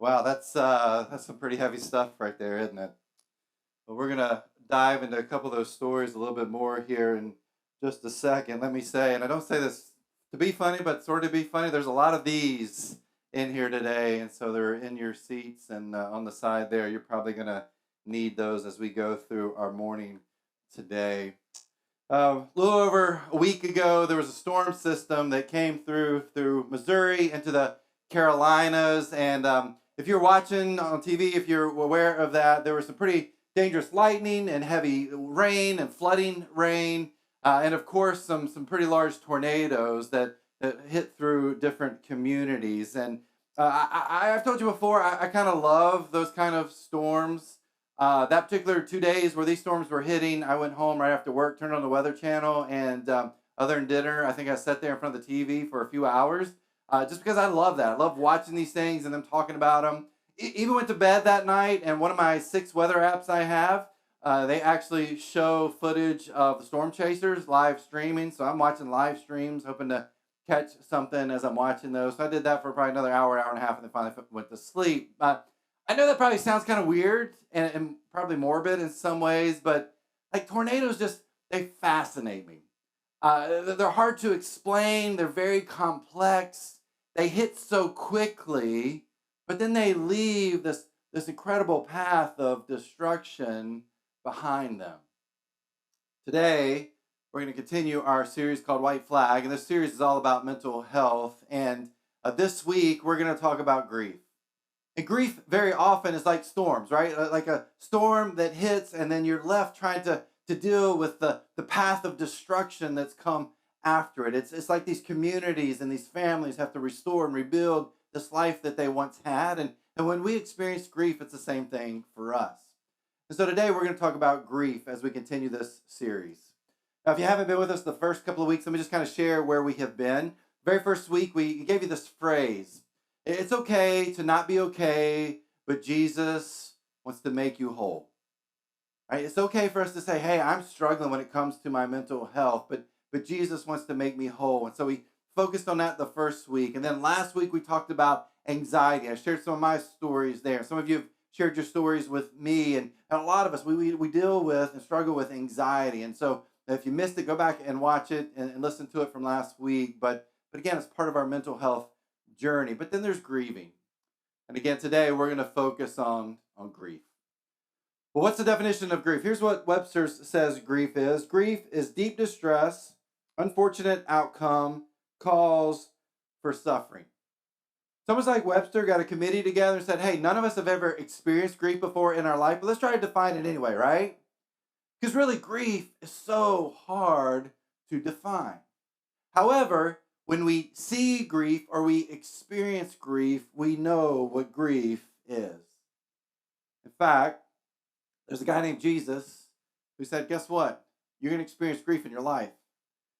Wow, that's some pretty heavy stuff right there, isn't it? But we're gonna dive into a couple of those stories a little bit more here in just a second. Let me say, and I don't say this to be funny, but sort of be funny. There's a lot of these in here today, and so they're in your seats and on the side there. You're probably gonna need those as we go through our morning today. A little over a week ago, there was a storm system that came through Missouri into the Carolinas, and if you're watching on TV, if you're aware of that, there was some pretty dangerous lightning and heavy rain and flooding rain, and of course some pretty large tornadoes that hit through different communities. And I've told you before, I kind of love those kind of storms. That particular 2 days where these storms were hitting, I went home right after work, turned on the Weather Channel, and other than dinner, I think I sat there in front of the TV for a few hours, just because I love that. I love watching these things and them talking about them. Even went to bed that night, and one of my 6 weather apps I have, they actually show footage of the storm chasers live streaming. So I'm watching live streams, hoping to catch something as I'm watching those. So I did that for probably another hour, hour and a half, and then finally went to sleep. I know that probably sounds kind of weird and probably morbid in some ways, but like tornadoes just they fascinate me. They're hard to explain. They're very complex. They hit so quickly, but then they leave this incredible path of destruction behind them. Today, we're going to continue our series called White Flag, and this series is all about mental health. And this week, we're going to talk about grief. And grief very often is like storms, right? Like a storm that hits, and then you're left trying to deal with the path of destruction that's come after it. It's like these communities and these families have to restore and rebuild this life that they once had. And when we experience grief, it's the same thing for us. And so today we're going to talk about grief as we continue this series. Now, if you haven't been with us the first couple of weeks, let me just kind of share where we have been. Very first week, we gave you this phrase. It's okay to not be okay, but Jesus wants to make you whole. Right? It's okay for us to say, "Hey, I'm struggling when it comes to my mental health, but Jesus wants to make me whole." And so we focused on that the first week, and then last week we talked about anxiety. I shared some of my stories there. Some of you have shared your stories with me, and a lot of us we deal with and struggle with anxiety. And so if you missed it, go back and watch it and listen to it from last week. But again, it's part of our mental health journey. But then there's grieving. And again, today we're going to focus on grief. Well, what's the definition of grief? Here's what Webster says grief is. Grief is deep distress, unfortunate outcome, cause for suffering. Someone's like Webster got a committee together and said, "Hey, none of us have ever experienced grief before in our life, but let's try to define it anyway, right?" Because really, grief is so hard to define. However, when we see grief or we experience grief, we know what grief is. In fact, there's a guy named Jesus who said, "Guess what? You're going to experience grief in your life."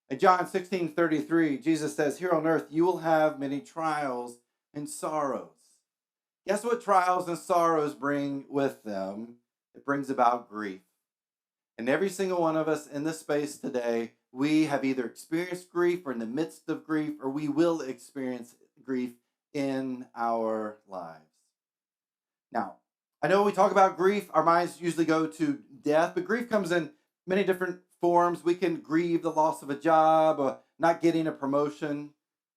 In John 16:33, Jesus says, "Here on earth you will have many trials and sorrows." Guess what trials and sorrows bring with them? It brings about grief. And every single one of us in this space today, we have either experienced grief or in the midst of grief, or we will experience grief in our lives. Now, I know when we talk about grief, our minds usually go to death, but grief comes in many different forms. We can grieve the loss of a job, or not getting a promotion.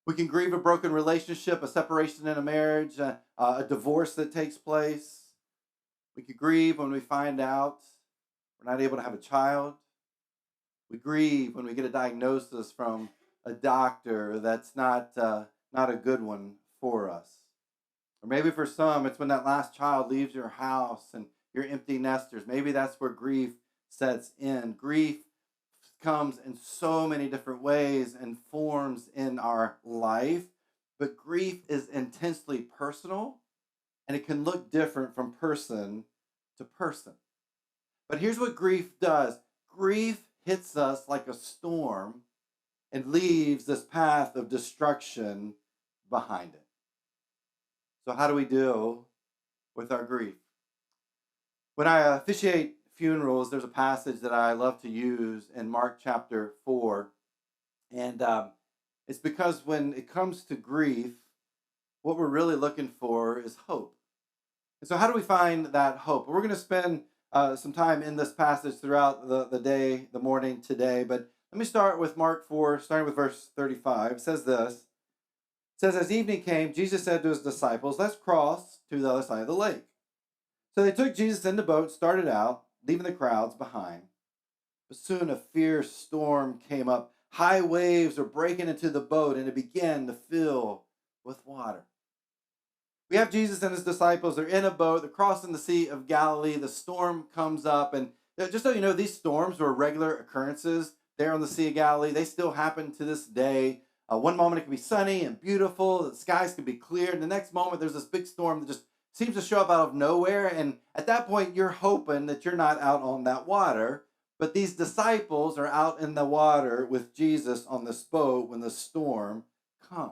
We can grieve a broken relationship, a separation in a marriage, a divorce that takes place. We could grieve when we find out we're not able to have a child. We grieve when we get a diagnosis from a doctor that's not a good one for us. Or maybe for some, it's when that last child leaves your house and you're empty nesters. Maybe that's where grief sets in. Grief comes in so many different ways and forms in our life, but grief is intensely personal and it can look different from person to person. But here's what grief does grief hits us like a storm and leaves this path of destruction behind it. So, how do we deal with our grief? When I officiate funerals, there's a passage that I love to use in Mark chapter 4. And it's because when it comes to grief, what we're really looking for is hope. And so, how do we find that hope? We're going to spend some time in this passage throughout the day, the morning today. But let me start with Mark 4, starting with verse 35. It says this. It says, as evening came, Jesus said to his disciples, let's cross to the other side of the lake. So they took Jesus in the boat, started out, leaving the crowds behind. But soon a fierce storm came up. High waves were breaking into the boat, and it began to fill with water. We have Jesus and his disciples. They're in a boat. They're crossing the Sea of Galilee. The storm comes up. And just so you know, these storms were regular occurrences there on the Sea of Galilee. They still happen to this day. One moment it can be sunny and beautiful. The skies can be clear. And the next moment there's this big storm that just seems to show up out of nowhere. And at that point, you're hoping that you're not out on that water. But these disciples are out in the water with Jesus on this boat when the storm comes.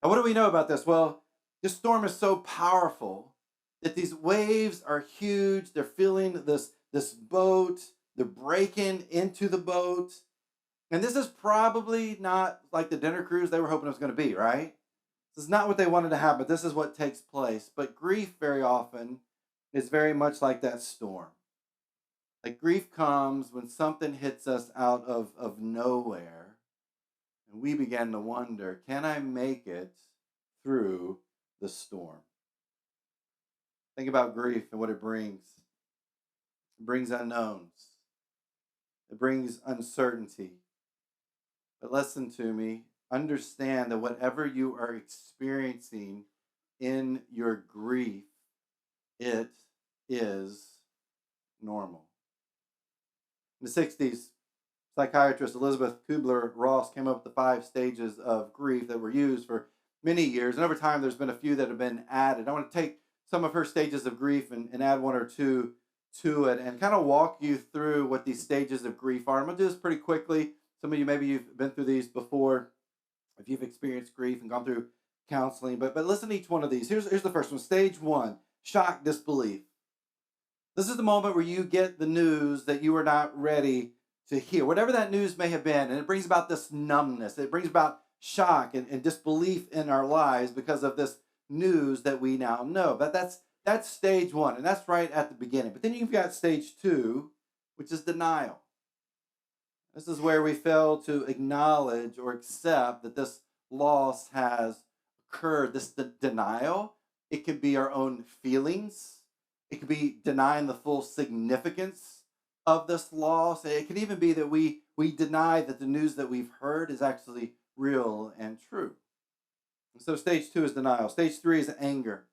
Now, what do we know about this? Well, this storm is so powerful that these waves are huge. They're filling this boat. They're breaking into the boat. And this is probably not like the dinner cruise they were hoping it was going to be, right? This is not what they wanted to have, but this is what takes place. But grief very often is very much like that storm. Like grief comes when something hits us out of nowhere, and we begin to wonder, can I make it through the storm? Think about grief and what it brings. It brings unknowns. It brings uncertainty. But listen to me. Understand that whatever you are experiencing in your grief, it is normal. In the 60s, psychiatrist Elizabeth Kubler-Ross came up with the 5 stages of grief that were used for many years. And over time, there's been a few that have been added. I want to take some of her stages of grief and add one or two to it and kind of walk you through what these stages of grief are. I'm going to do this pretty quickly. Some of you, maybe you've been through these before if you've experienced grief and gone through counseling. But listen to each one of these. Here's the first one. Stage 1, shock disbelief. This is the moment where you get the news that you are not ready to hear, whatever that news may have been. And it brings about this numbness. It brings about shock and disbelief in our lives because of this news that we now know. But that's stage 1, and that's right at the beginning. But then you've got stage 2, which is denial. This is where we fail to acknowledge or accept that this loss has occurred. This denial, it could be our own feelings. It could be denying the full significance of this loss. It could even be that we deny that the news that we've heard is actually real and true. And so stage 2 is denial. Stage 3 is anger.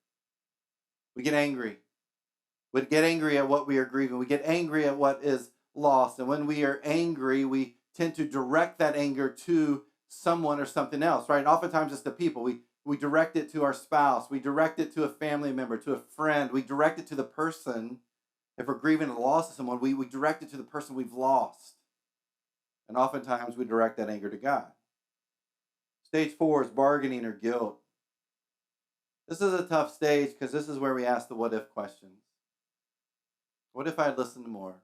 We get angry. We get angry at what we are grieving. We get angry at what is lost. And when we are angry, we tend to direct that anger to someone or something else, right? Oftentimes it's the people. We direct it to our spouse. We direct it to a family member, to a friend. We direct it to the person. If we're grieving the loss of someone, we direct it to the person we've lost. And oftentimes we direct that anger to God. Stage 4 is bargaining or guilt. This is a tough stage because this is where we ask the what if questions. What if I had listened more?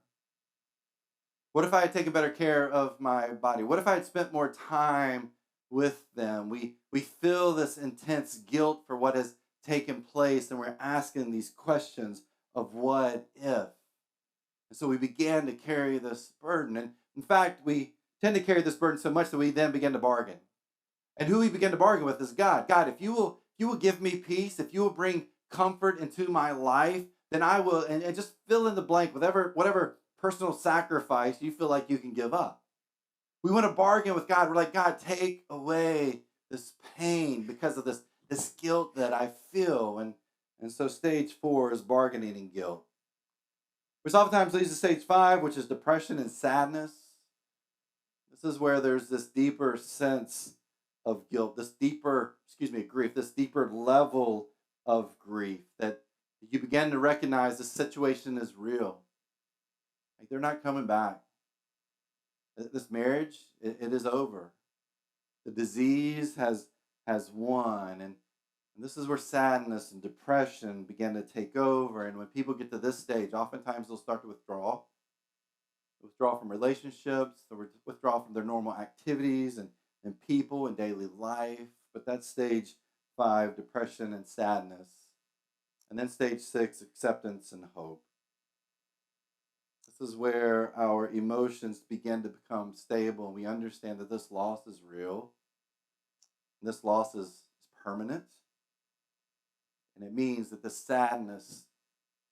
What if I had taken better care of my body? What if I had spent more time with them? We feel this intense guilt for what has taken place, and we're asking these questions of what if. And so we began to carry this burden. And in fact, we tend to carry this burden so much that we then begin to bargain. And who we begin to bargain with is God. God, if you will give me peace, if you will bring comfort into my life, then I will, and just fill in the blank with whatever personal sacrifice you feel like you can give up. We want to bargain with God. We're like, God, take away this pain because of this guilt that I feel. And so stage 4 is bargaining and guilt. Which oftentimes leads to stage 5, which is depression and sadness. This is where there's this deeper sense of guilt, grief, this deeper level of grief that you begin to recognize the situation is real. Like they're not coming back. This marriage, it is over. The disease has won. And this is where sadness and depression begin to take over. And when people get to this stage, oftentimes they'll start to withdraw. Withdraw from relationships, they'll withdraw from their normal activities and people and daily life. But that's stage 5, depression and sadness. And then stage 6, acceptance and hope. This is where our emotions begin to become stable and we understand that this loss is real. And this loss is permanent. And it means that the sadness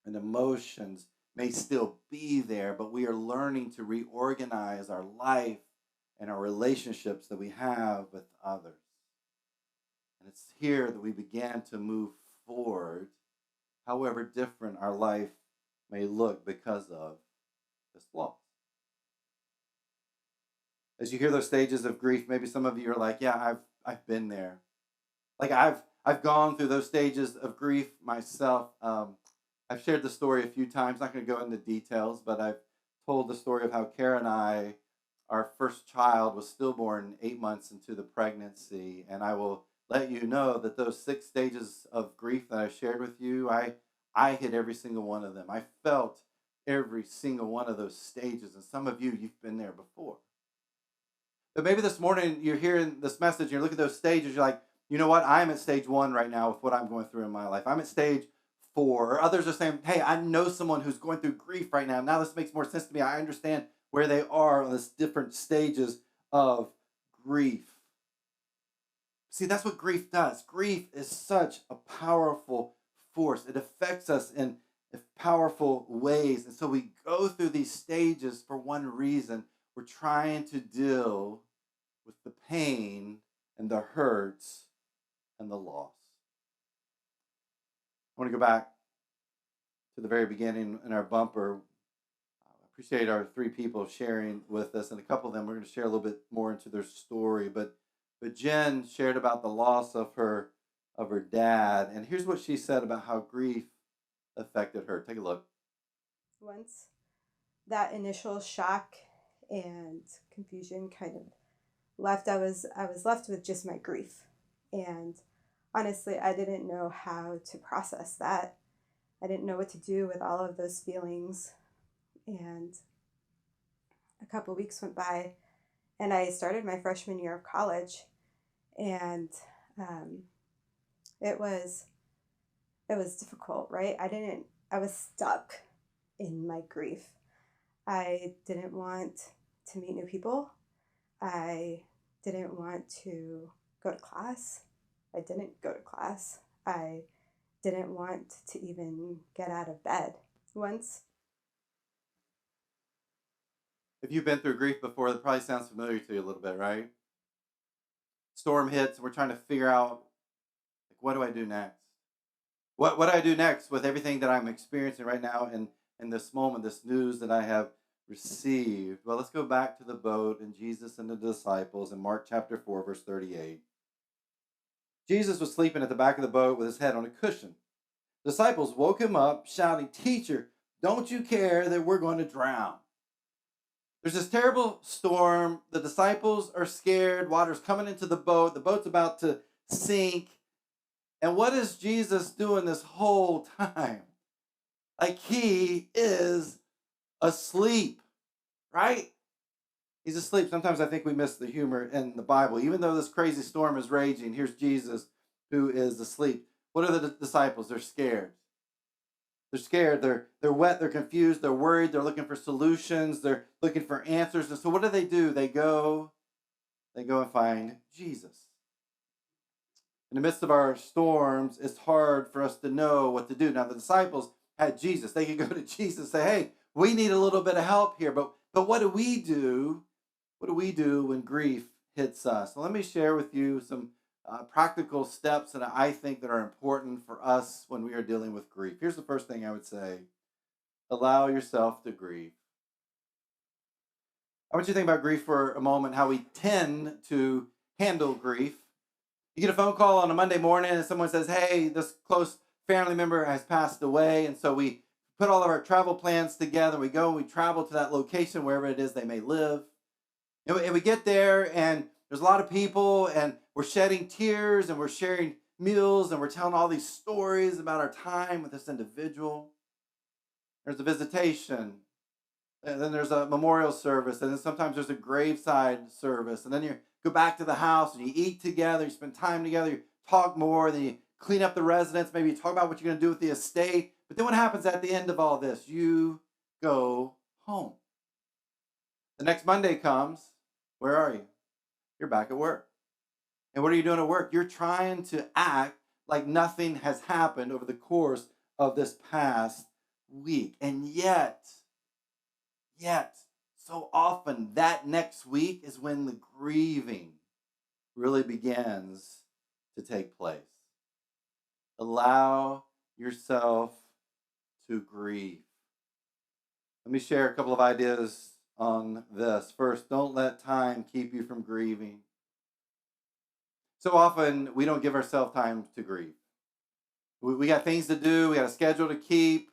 and emotions may still be there, but we are learning to reorganize our life and our relationships that we have with others. And it's here that we began to move forward, however different our life may look because of this loss. As you hear those stages of grief, maybe some of you are like, yeah, I've been there. Like I've gone through those stages of grief myself. I've shared the story a few times. Not going to go into details, but I've told the story of how Kara and I, our first child was stillborn 8 months into the pregnancy, and I will let you know that those 6 stages of grief that I shared with you, I hit every single one of them. I felt every single one of those stages, and some of you, you've been there before. But maybe this morning you're hearing this message, you're looking at those stages, you're like, you know what? I'm at stage 1 right now with what I'm going through in my life. I'm at stage 4. Or others are saying, hey, I know someone who's going through grief right now. Now this makes more sense to me. I understand where they are on these different stages of grief. See, that's what grief does. Grief is such a powerful force. It affects us in powerful ways. And so we go through these stages for one reason. We're trying to deal with the pain and the hurts and the loss. I want to go back to the very beginning in our bumper. I appreciate our 3 people sharing with us, and a couple of them we're going to share a little bit more into their story. But Jen shared about the loss of her dad, and here's what she said about how grief affected her. Take a look. Once that initial shock and confusion kind of left, I was left with just my grief. And honestly, I didn't know how to process that. I didn't know what to do with all of those feelings. And a couple weeks went by, and I started my freshman year of college, and um, it was difficult, right? I was stuck in my grief. I didn't want to meet new people. I didn't want to go to class. I didn't go to class. I didn't want to even get out of bed. Once, If you've been through grief before, that probably sounds familiar to you a little bit, right? Storm hits, and we're trying to figure out, like, what do I do next? What do I do next with everything that I'm experiencing right now in this moment, this news that I have received? Well, let's go back to the boat and Jesus and the disciples in Mark chapter 4, verse 38. Jesus was sleeping at the back of the boat with his head on a cushion. The disciples woke him up, shouting, Teacher, don't you care that we're going to drown? There's this terrible storm. The disciples are scared. Water's coming into the boat. The boat's about to sink. And what is Jesus doing this whole time? Like he is asleep, right? He's asleep. Sometimes I think we miss the humor in the Bible. Even though this crazy storm is raging, here's Jesus who is asleep. What are the disciples? They're scared. They're scared. They're wet. They're confused. They're worried. They're looking for solutions. They're looking for answers. And so what do? They go and find Jesus. In the midst of our storms, it's hard for us to know what to do. Now, the disciples had Jesus. They could go to Jesus and say, hey, we need a little bit of help here. But what do we do? What do we do when grief hits us? So let me share with you some practical steps that I think that are important for us when we are dealing with grief. Here's the first thing I would say. Allow yourself to grieve. I want you to think about grief for a moment, how we tend to handle grief. You get a phone call on a Monday morning and someone says, hey, this close family member has passed away. And so we put all of our travel plans together. We go and we travel to that location, wherever it is they may live. And we get there and there's a lot of people and we're shedding tears and we're sharing meals and we're telling all these stories about our time with this individual. There's a visitation. And then there's a memorial service. And then sometimes there's a graveside service. And then you go back to the house and you eat together, you spend time together, you talk more, then you clean up the residence, maybe talk about what you're going to do with the estate. But then what happens at the end of all this? You go home. The next Monday comes. Where are you? You're back at work. And what are you doing at work? You're trying to act like nothing has happened over the course of this past week. And yet, so often that next week is when the grieving really begins to take place. Allow yourself to grieve. Let me share a couple of ideas on this. First, don't let time keep you from grieving. So often we don't give ourselves time to grieve. We got things to do, we got a schedule to keep.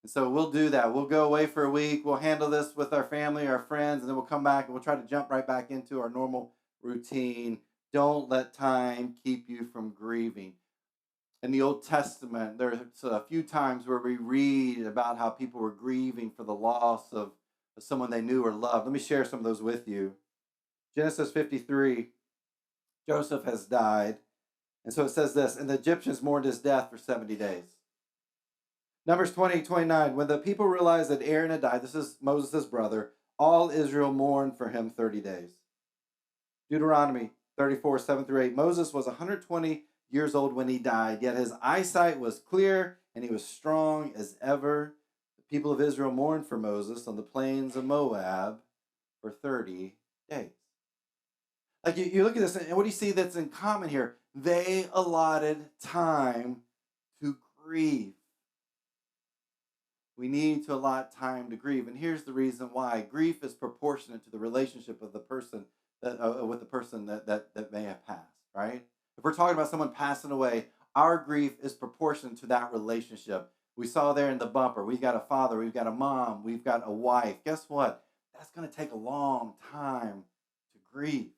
And so we'll do that. We'll go away for a week. We'll handle this with our family, our friends, and then we'll come back and we'll try to jump right back into our normal routine. Don't let time keep you from grieving. In the Old Testament, there's a few times where we read about how people were grieving for the loss of someone they knew or loved. Let me share some of those with you. Genesis 53, Joseph has died. And so it says this, and the Egyptians mourned his death for 70 days. Numbers 20:29, when the people realized that Aaron had died, this is Moses' brother, all Israel mourned for him 30 days. Deuteronomy 34:7-8, Moses was 120 years old when he died, yet his eyesight was clear and he was strong as ever. The people of Israel mourned for Moses on the plains of Moab for 30 days. Like you look at this, and what do you see that's in common here? They allotted time to grieve. We need to allot time to grieve, and here's the reason why: grief is proportionate to the relationship of the person with the person that may have passed. Right? If we're talking about someone passing away, our grief is proportionate to that relationship. We saw there in the bumper, we've got a father, we've got a mom, we've got a wife. Guess what? That's going to take a long time to grieve.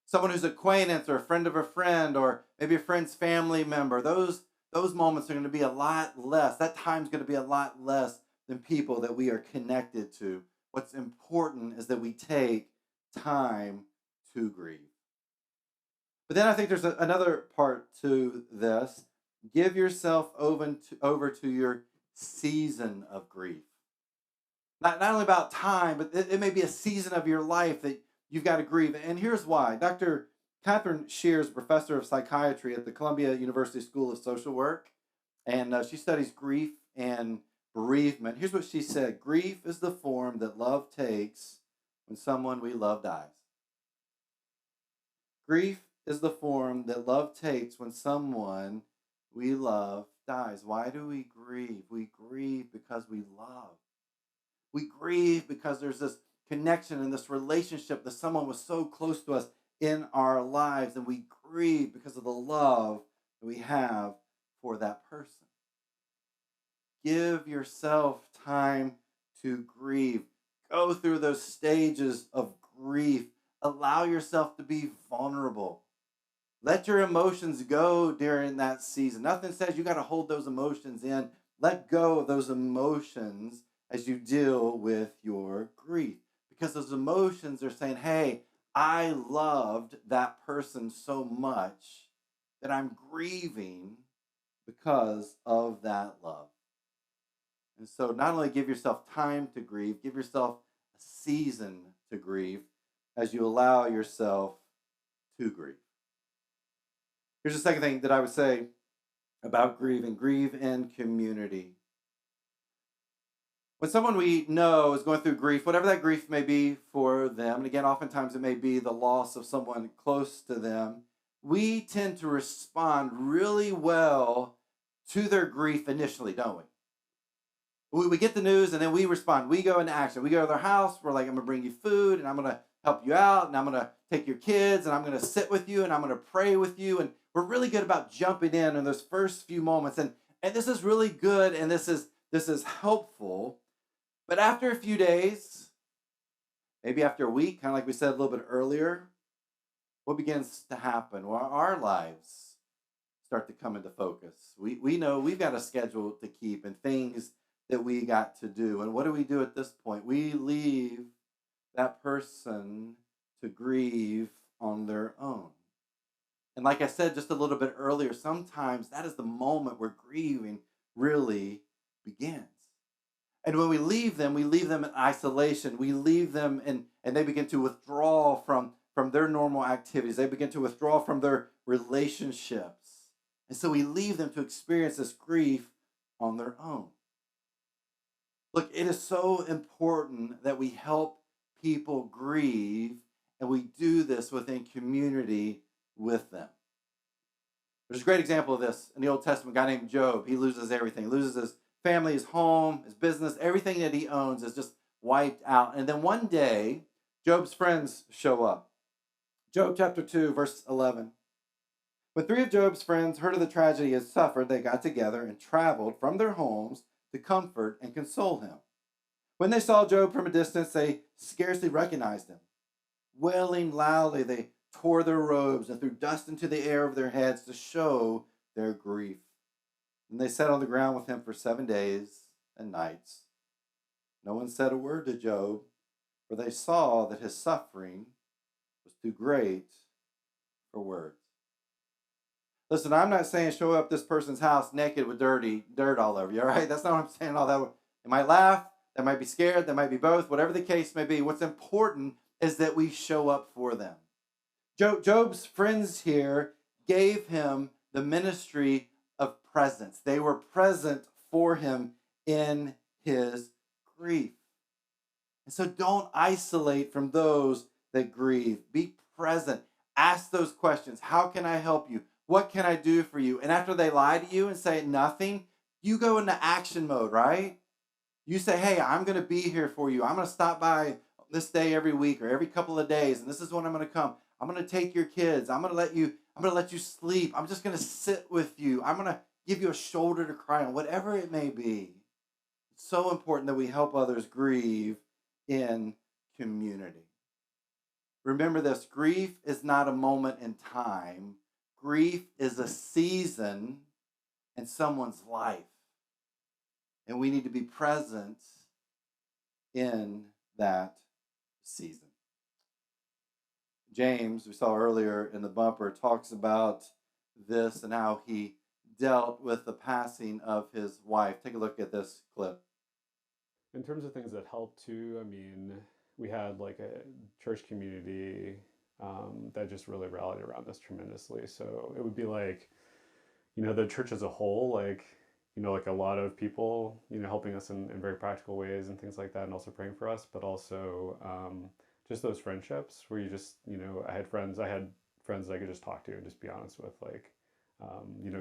Someone who's acquaintance or a friend of a friend, or maybe a friend's family member, those moments are going to be a lot less. That time's going to be a lot less than people that we are connected to. What's important is that we take time to grieve. But then I think there's another part to this. Give yourself over to your season of grief. Not only about time, but it may be a season of your life that you've got to grieve. And here's why. Dr. Catherine Shears, professor of psychiatry at the Columbia University School of Social Work, and she studies grief and bereavement. Here's what she said: grief is the form that love takes when someone we love dies. Grief is the form that love takes when someone we love dies. Why do we grieve? We grieve because we love. We grieve because there's this connection and this relationship that someone was so close to us in our lives, and we grieve because of the love that we have for that person. Give yourself time to grieve. Go through those stages of grief. Allow yourself to be vulnerable. Let your emotions go during that season. Nothing says you got to hold those emotions in. Let go of those emotions as you deal with your grief. Because those emotions are saying, hey, I loved that person so much that I'm grieving because of that love. And so not only give yourself time to grieve, give yourself a season to grieve as you allow yourself to grieve. Here's the second thing that I would say about grieving: grieve in community. When someone we know is going through grief, whatever that grief may be for them, and again, oftentimes it may be the loss of someone close to them, we tend to respond really well to their grief initially, don't we? We get the news and then we respond. We go into action. We go to their house. We're like, I'm going to bring you food and I'm going to help you out and I'm going to take your kids and I'm going to sit with you and I'm going to pray with you. And we're really good about jumping in those first few moments. And this is really good and this is helpful. But after a few days, maybe after a week, kind of like we said a little bit earlier, what begins to happen? Well, our lives start to come into focus. We know we've got a schedule to keep and things that we got to do. And what do we do at this point? We leave that person to grieve on their own. And like I said just a little bit earlier, sometimes that is the moment where grieving really begins. And when we leave them in isolation. We leave them and they begin to withdraw from their normal activities. They begin to withdraw from their relationships. And so we leave them to experience this grief on their own. Look, it is so important that we help people grieve, and we do this within community with them. There's a great example of this in the Old Testament. A guy named Job. He loses everything. He loses his family, his home, his business, everything that he owns is just wiped out. And then one day, Job's friends show up. Job chapter 2, verse 11. When three of Job's friends heard of the tragedy he had suffered, they got together and traveled from their homes to comfort and console him. When they saw Job from a distance, they scarcely recognized him. Wailing loudly, they tore their robes and threw dust into the air over their heads to show their grief. And they sat on the ground with him for 7 days and nights. No one said a word to Job, for they saw that his suffering was too great for words. Listen, I'm not saying show up this person's house naked with dirt all over you, all right? That's not what I'm saying. All that. They might laugh, they might be scared, they might be both, whatever the case may be. What's important is that we show up for them. Job's friends here gave him the ministry of presence. They were present for him in his grief. And so don't isolate from those that grieve. Be present. Ask those questions. How can I help you? What can I do for you? And after they lie to you and say nothing, you go into action mode, right? You say, hey, I'm going to be here for you. I'm going to stop by this day every week or every couple of days, and this is when I'm going to come. I'm going to take your kids. I'm going to let you sleep. I'm just going to sit with you. I'm going to give you a shoulder to cry on, whatever it may be. It's so important that we help others grieve in community. Remember this, grief is not a moment in time. Grief is a season in someone's life. And we need to be present in that season. James, we saw earlier in the bumper, talks about this and how he dealt with the passing of his wife. Take a look at this clip. In terms of things that help too, I mean, we had like a church community that just really rallied around us tremendously. So it would be like, the church as a whole, like, like a lot of people, helping us in very practical ways and things like that, and also praying for us, but also just those friendships where you just, I had friends that I could just talk to and just be honest with, like,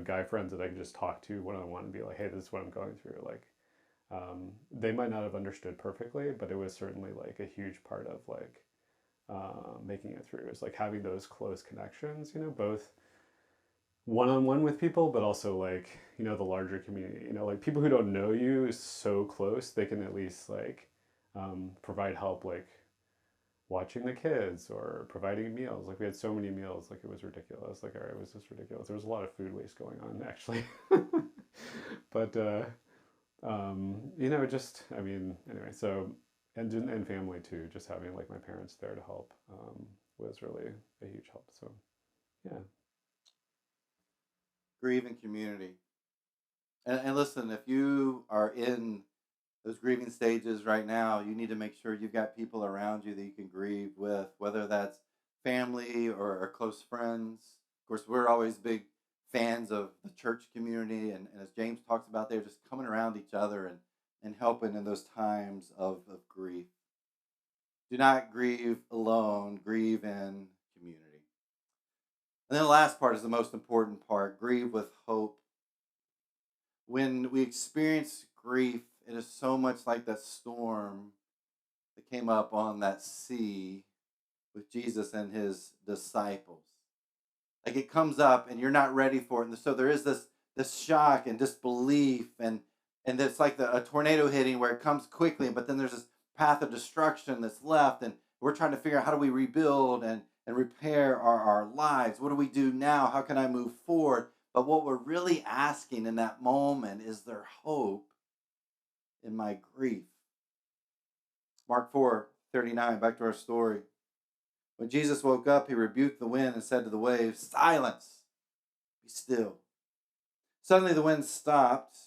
guy friends that I could just talk to one on one and be like, hey, this is what I'm going through. Like, they might not have understood perfectly, but it was certainly like a huge part of like making it through. It's like having those close connections, both one-on-one with people, but also like, the larger community, like people who don't know you so close, they can at least like provide help, like watching the kids or providing meals. Like we had so many meals, like it was ridiculous. Like it was just ridiculous. There was a lot of food waste going on actually. But just, I mean, anyway, so, and family too, just having like my parents there to help was really a huge help. So, yeah. Grieving community. And listen, if you are in those grieving stages right now, you need to make sure you've got people around you that you can grieve with, whether that's family or close friends. Of course, we're always big fans of the church community. And as James talks about, they're just coming around each other and helping in those times of grief. Do not grieve alone, grieve in community. And then the last part is the most important part, grieve with hope. When we experience grief, it is so much like that storm that came up on that sea with Jesus and his disciples. Like it comes up and you're not ready for it. And so there is this shock and disbelief and it's like a tornado hitting where it comes quickly, but then there's this path of destruction that's left, and we're trying to figure out how do we rebuild and repair our lives. What do we do now? How can I move forward? But what we're really asking in that moment is there hope in my grief? Mark 4:39, back to our story. When Jesus woke up, he rebuked the wind and said to the waves, "Silence, be still." Suddenly the wind stopped,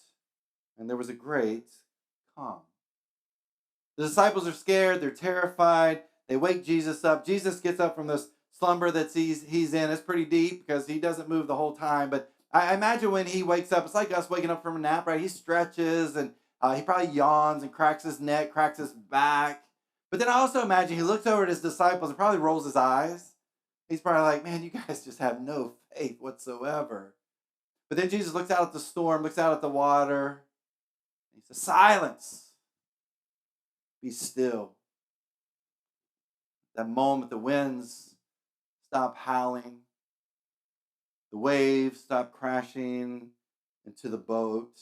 and there was a great calm. The disciples are scared, they're terrified. They wake Jesus up. Jesus gets up from this slumber that he's in. It's pretty deep because he doesn't move the whole time. But I imagine when he wakes up, it's like us waking up from a nap, right? He stretches and he probably yawns and cracks his neck, cracks his back. But then I also imagine he looks over at his disciples and probably rolls his eyes. He's probably like, man, you guys just have no faith whatsoever. But then Jesus looks out at the storm, looks out at the water. He says, "Silence, be still." That moment, the winds stop howling, the waves stop crashing into the boat,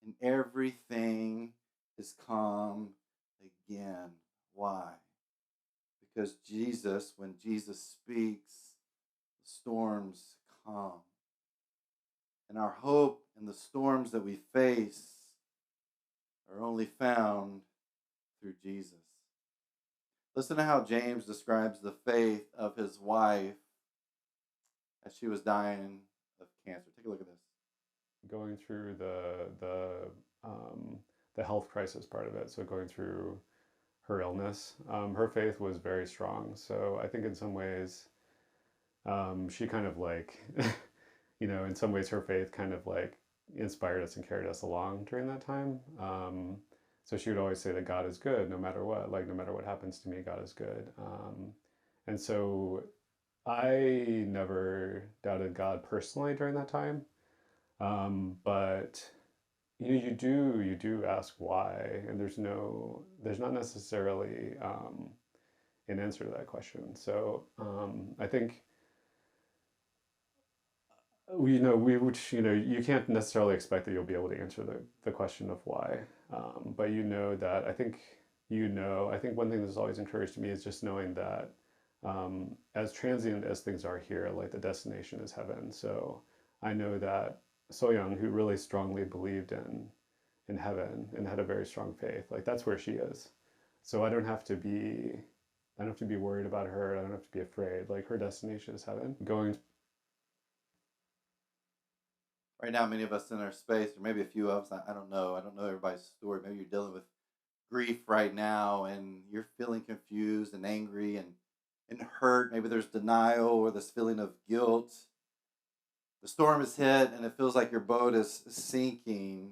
and everything is calm again. Why? Because when Jesus speaks, the storms calm. And our hope in the storms that we face are only found through Jesus. Listen to how James describes the faith of his wife as she was dying of cancer. Take a look at this. Going through the health crisis part of it, so going through her illness, her faith was very strong. So I think in some ways, she kind of like, in some ways, her faith kind of like inspired us and carried us along during that time. So she would always say that God is good no matter what. Like, no matter what happens to me, God is good. And so I never doubted God personally during that time. But you do ask why, and there's not necessarily an answer to that question. So I think you can't necessarily expect that you'll be able to answer the question of why, but that I think one thing that's always encouraged me is just knowing that as transient as things are here, like the destination is heaven. So I know that So Young, who really strongly believed in heaven and had a very strong faith, like that's where she is. So I don't have to be worried about her. I don't have to be afraid. Like her destination is heaven. Going. Right now, many of us in our space, or maybe a few of us, I don't know. I don't know everybody's story. Maybe you're dealing with grief right now and you're feeling confused and angry and hurt. Maybe there's denial or this feeling of guilt. The storm has hit and it feels like your boat is sinking.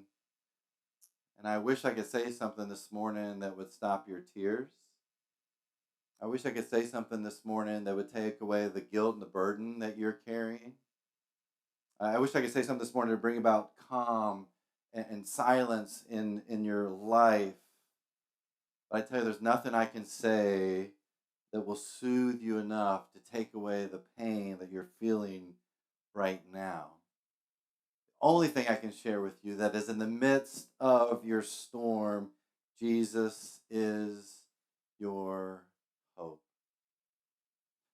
And I wish I could say something this morning that would stop your tears. I wish I could say something this morning that would take away the guilt and the burden that you're carrying. I wish I could say something this morning to bring about calm and silence in your life. But I tell you, there's nothing I can say that will soothe you enough to take away the pain that you're feeling right now. The only thing I can share with you that is in the midst of your storm, Jesus is your hope.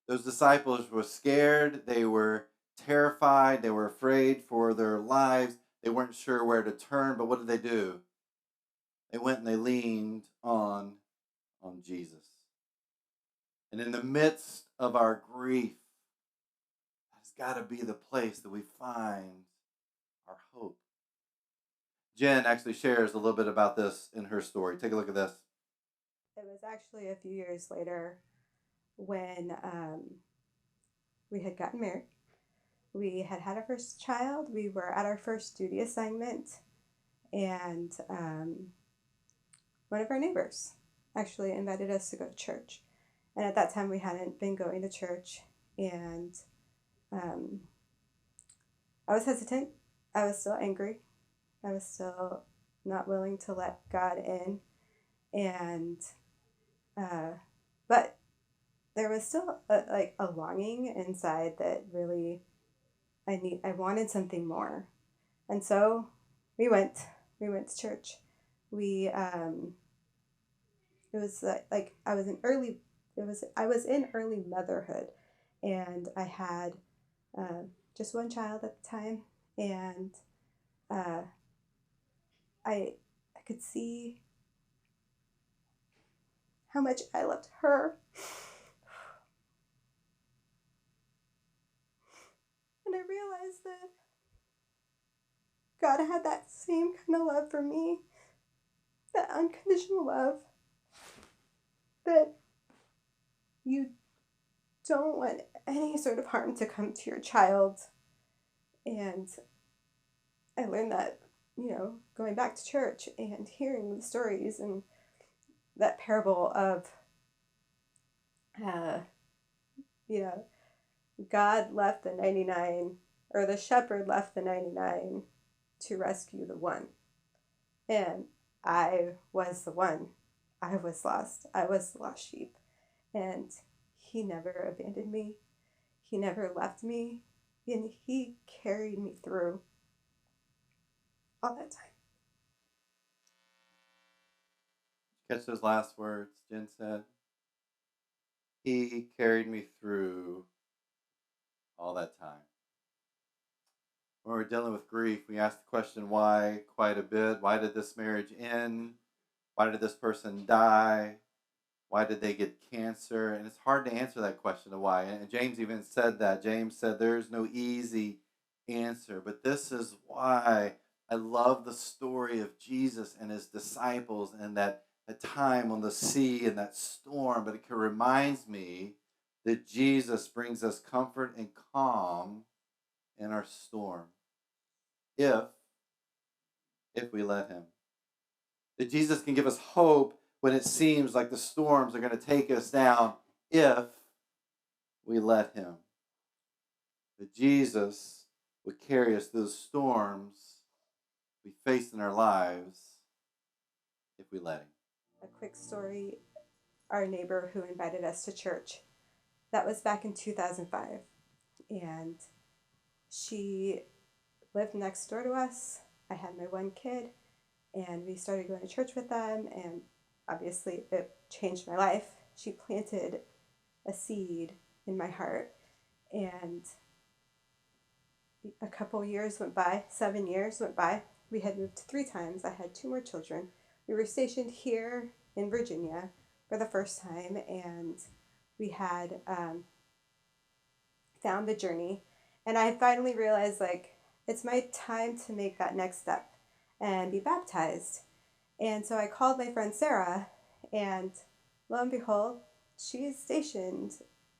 Those disciples were scared. They were terrified. They were afraid for their lives. They weren't sure where to turn. But what did they do? They went and they leaned on Jesus. And in the midst of our grief, that's got to be the place that we find our hope. Jen actually shares a little bit about this in her story. Take a look at this. It was actually a few years later when we had gotten married. We had had our first child. We were at our first duty assignment, and one of our neighbors actually invited us to go to church. And at that time, we hadn't been going to church, and um, I was hesitant. I was still angry. I was still not willing to let God in, and but there was still a longing inside that really I wanted something more, and so we went to church. We It was like I was in early motherhood, and I had just one child at the time, and uh, I could see how much I loved her, And I realized that God had that same kind of love for me, that unconditional love that you don't want any sort of harm to come to your child. And I learned that, going back to church and hearing the stories and that parable of, uh, you know, God left the 99, or the shepherd left the 99 to rescue the one. And I was the one. I was lost. I was the lost sheep. And he never abandoned me. He never left me. And he carried me through all that time. Catch those last words Jen said. He carried me through all that time. When we're dealing with grief, we ask the question why quite a bit. Why did this marriage end? Why did this person die? Why did they get cancer? And it's hard to answer that question of why. And James even said that. James said there's no easy answer. But this is why I love the story of Jesus and his disciples and that time on the sea and that storm. But it reminds me that Jesus brings us comfort and calm in our storm if we let him. That Jesus can give us hope when it seems like the storms are going to take us down if we let him. That Jesus would carry us through the storms we face in our lives if we let him. A quick story, our neighbor who invited us to church, that was back in 2005. And she lived next door to us. I had my one kid, and we started going to church with them, and obviously it changed my life. She planted a seed in my heart, and a couple years went by, 7 years went by. We had moved 3 times. I had 2 more children. We were stationed here in Virginia for the first time, and we had found the journey. And I finally realized, like, it's my time to make that next step and be baptized. And so I called my friend Sarah, and lo and behold, she is stationed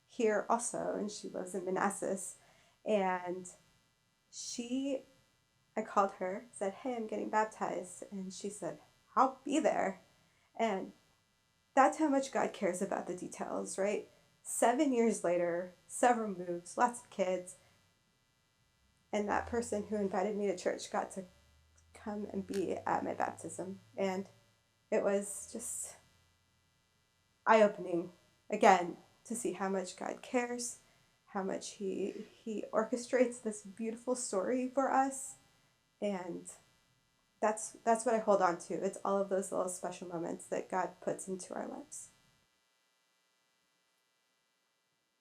here also, and she lives in Manassas. And I called her, said, "Hey, I'm getting baptized." And she said, "I'll be there." And that's how much God cares about the details, right? 7 years later, several moves, lots of kids, and that person who invited me to church got to come and be at my baptism. And it was just eye-opening, again, to see how much God cares, how much he orchestrates this beautiful story for us. And that's what I hold on to. It's all of those little special moments that God puts into our lives.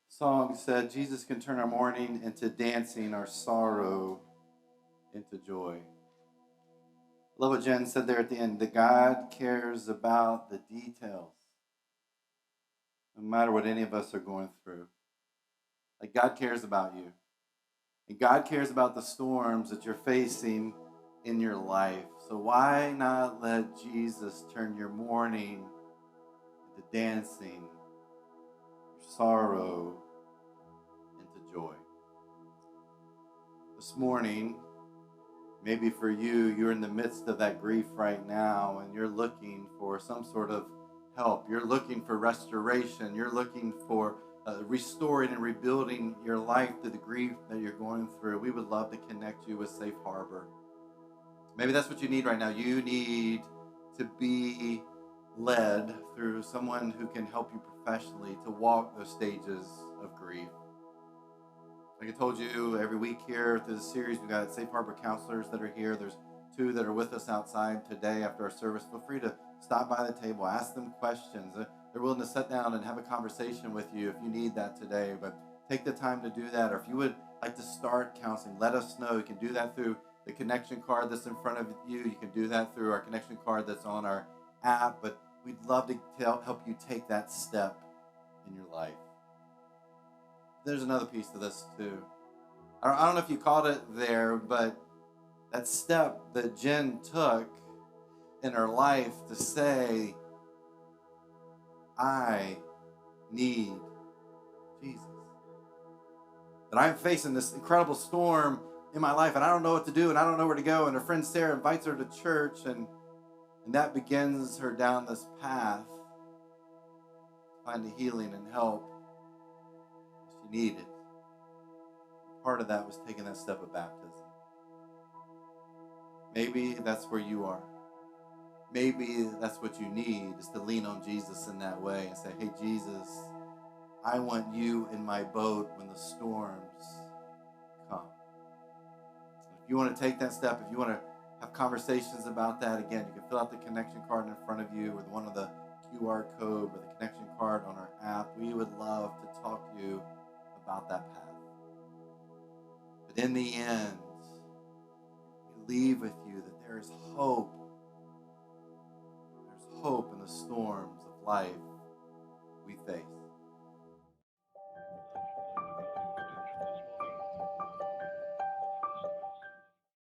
Song said Jesus can turn our mourning into dancing, our sorrow into joy. I love what Jen said there at the end, that God cares about the details, no matter what any of us are going through. Like, God cares about you. And God cares about the storms that you're facing in your life. So why not let Jesus turn your mourning into dancing, your sorrow into joy? This morning, maybe for you, you're in the midst of that grief right now and you're looking for some sort of help. You're looking for restoration. You're looking for restoring and rebuilding your life through the grief that you're going through. We would love to connect you with Safe Harbor. Maybe that's what you need right now. You need to be led through someone who can help you professionally to walk those stages of grief. Like I told you, every week here through the series, we've got Safe Harbor counselors that are here. There's 2 that are with us outside today after our service. Feel free to stop by the table, ask them questions. They're willing to sit down and have a conversation with you if you need that today. But take the time to do that. Or if you would like to start counseling, let us know. You can do that through the connection card that's in front of you. You can do that through our connection card that's on our app. But we'd love to help you take that step in your life. There's another piece to this too. I don't know if you called it there, but that step that Jen took in her life to say, I need Jesus. That I'm facing this incredible storm in my life and I don't know what to do and I don't know where to go. And her friend Sarah invites her to church and that begins her down this path to find the healing and help she needed. Part of that was taking that step of baptism. Maybe that's where you are. Maybe that's what you need, is to lean on Jesus in that way and say, hey, Jesus, I want you in my boat when the storms come. If you want to take that step, if you want to have conversations about that, again, you can fill out the connection card in front of you with one of the QR code or the connection card on our app. We would love to talk to you about that path. But in the end, we leave with you that there is hope. There's hope in the storms of life we face.